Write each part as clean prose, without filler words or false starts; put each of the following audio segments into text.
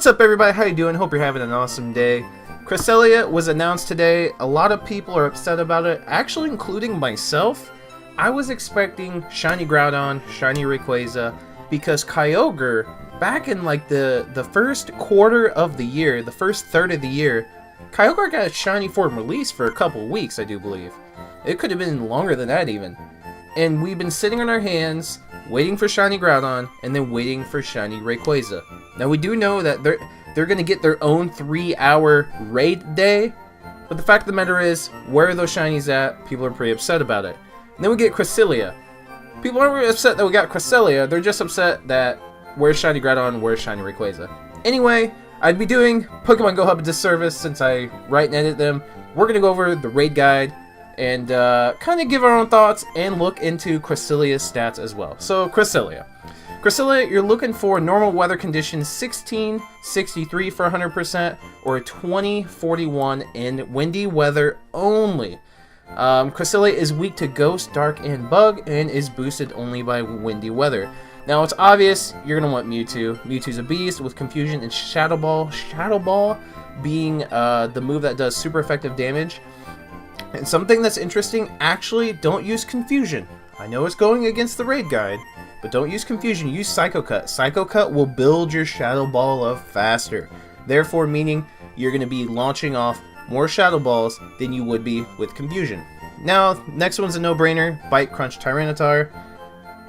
What's up, everybody? How you doing? Hope you're having an awesome day. Cresselia was announced today. A lot of people are upset about it, actually including myself. I was expecting Shiny Groudon, Shiny Rayquaza, because Kyogre, back in like the first quarter of the year, the first third of the year, Kyogre got a shiny form release for a couple weeks, I do believe. It could have been longer than that even. And we've been sitting on our hands, waiting for Shiny Groudon, and then waiting for Shiny Rayquaza. Now we do know that they're going to get their own 3-hour raid day, but the fact of the matter is, where are those shinies at? People are pretty upset about it. And then we get Cresselia. People aren't really upset that we got Cresselia, they're just upset that where's Shiny Groudon, where's Shiny Rayquaza. Anyway, I'd be doing Pokemon Go Hub a disservice since I write and edit them. We're going to go over the raid guide and kind of give our own thoughts and look into Cresselia's stats as well. So, Cresselia, you're looking for normal weather conditions 16, 63 for 100%, or 20, 41 in windy weather only. Cresselia is weak to Ghost, Dark, and Bug, and is boosted only by windy weather. Now, it's obvious you're going to want Mewtwo. Mewtwo's a beast with Confusion and Shadow Ball. Shadow Ball being the move that does super effective damage. And something that's interesting, actually, don't use Confusion. I know it's going against the raid guide, but don't use Confusion, use Psycho Cut. Psycho Cut will build your Shadow Ball up faster. Therefore, meaning you're going to be launching off more Shadow Balls than you would be with Confusion. Now, next one's a no-brainer. Bite, Crunch, Tyranitar.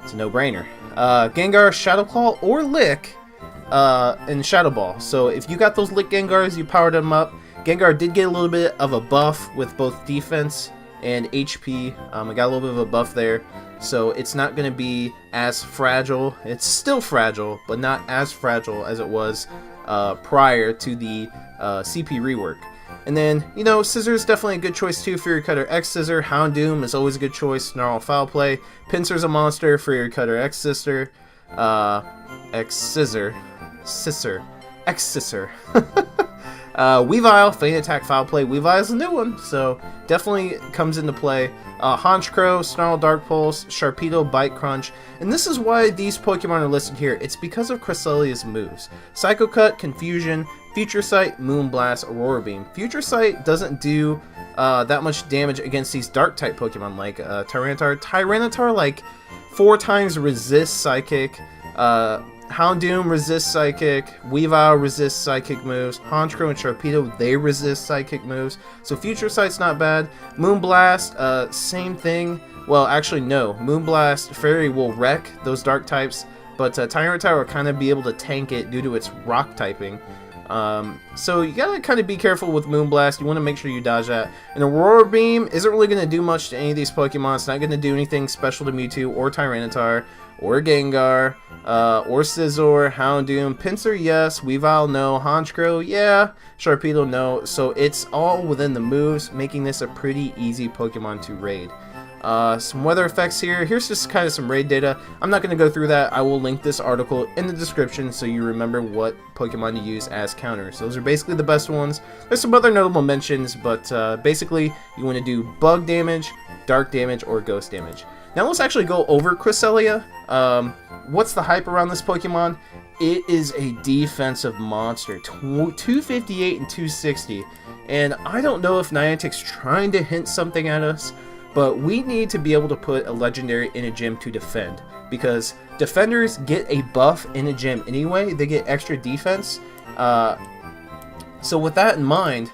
It's a no-brainer. Gengar, Shadow Claw, or Lick in Shadow Ball. So if you got those Lick Gengars, you powered them up. Gengar did get a little bit of a buff with both defense and HP. It got a little bit of a buff there. So it's not going to be as fragile. It's still fragile, but not as fragile as it was prior to the CP rework. And then, you know, Scissor is definitely a good choice too. Fury Cutter X Scissor. Houndoom is always a good choice. Snarl, Foul Play. Pinsir's a monster. Fury Cutter X Scissor. X Scissor. X Scissor. Weavile, Feint Attack, Foul Play. Weavile's a new one, so definitely comes into play. Honchkrow, Snarl, Dark Pulse, Sharpedo, Bite, Crunch. And this is why these Pokemon are listed here. It's because of Cresselia's moves. Psycho Cut, Confusion, Future Sight, Moonblast, Aurora Beam. Future Sight doesn't do that much damage against these Dark-type Pokemon like Tyranitar. Tyranitar, like, 4 times resists Psychic. Houndoom resists Psychic, Weavile resists Psychic moves, Honchkrow and Sharpedo, they resist Psychic moves, so Future Sight's not bad. Moonblast, same thing. Well, actually no, Moonblast, Fairy will wreck those Dark types, but Tyranitar will kind of be able to tank it due to its Rock typing. So you gotta kind of be careful with Moonblast, you want to make sure you dodge that. And Aurora Beam isn't really going to do much to any of these Pokemon, it's not going to do anything special to Mewtwo or Tyranitar, or Gengar, or Scizor, Houndoom, Pinsir yes, Weavile no, Honchkrow yeah, Sharpedo no, so it's all within the moves, making this a pretty easy Pokemon to raid. Some weather effects here. Here's just kind of some raid data. I'm not going to go through that. I will link this article in the description so you remember what Pokemon to use as counters. Those are basically the best ones. There's some other notable mentions, but basically you want to do bug damage, dark damage, or ghost damage. Now let's actually go over Cresselia. What's the hype around this Pokemon? It is a defensive monster. 258 and 260. And I don't know if Niantic's trying to hint something at us, but we need to be able to put a legendary in a gym to defend, because defenders get a buff in a gym anyway. They get extra defense. So with that in mind,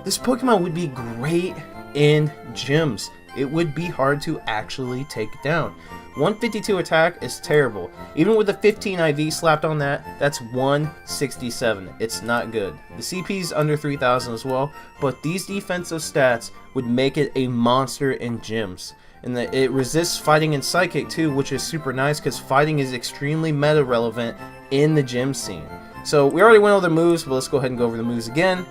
this Pokemon would be great in gyms. It would be hard to actually take down. 152 attack is terrible. Even with a 15 IV slapped on that, that's 167. It's not good. The CP's under 3000 as well, but these defensive stats would make it a monster in gyms. And it resists fighting and psychic too, which is super nice because fighting is extremely meta relevant in the gym scene. So we already went over the moves, but let's go ahead and go over the moves again.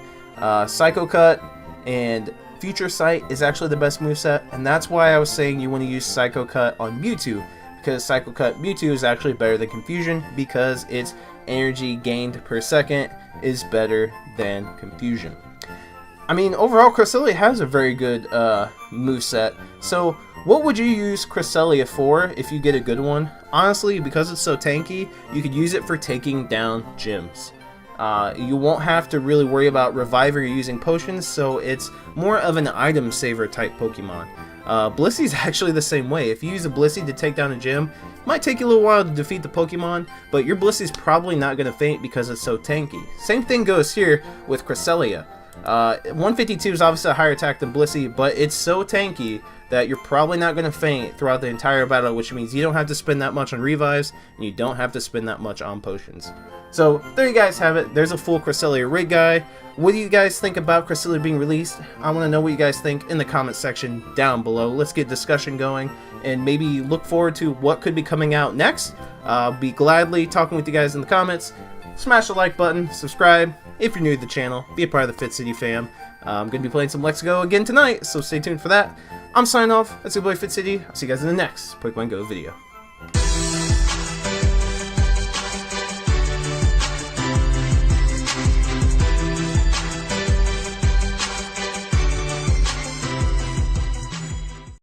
Psycho Cut and Future Sight is actually the best moveset, and that's why I was saying you want to use Psycho Cut on Mewtwo, because Psycho Cut Mewtwo is actually better than Confusion, because its energy gained per second is better than Confusion. I mean, overall, Cresselia has a very good moveset, so what would you use Cresselia for if you get a good one? Honestly, because it's so tanky, you could use it for taking down gyms. You won't have to really worry about reviving or using potions, so it's more of an item saver type Pokemon. Blissey's actually the same way. If you use a Blissey to take down a gym, it might take you a little while to defeat the Pokemon, but your Blissey's probably not going to faint because it's so tanky. Same thing goes here with Cresselia. 152 is obviously a higher attack than Blissey, but it's so tanky that you're probably not going to faint throughout the entire battle, which means you don't have to spend that much on revives, and you don't have to spend that much on potions. So, there you guys have it. There's a full Cresselia rig guide. What do you guys think about Cresselia being released? I want to know what you guys think in the comment section down below. Let's get discussion going, and maybe look forward to what could be coming out next. I'll be gladly talking with you guys in the comments. Smash the like button, subscribe if you're new to the channel, be a part of the Fitz City fam. I'm going to be playing some Let's Go again tonight, so stay tuned for that. I'm signing off. That's your boy Fitz City. I'll see you guys in the next Pokemon Go video.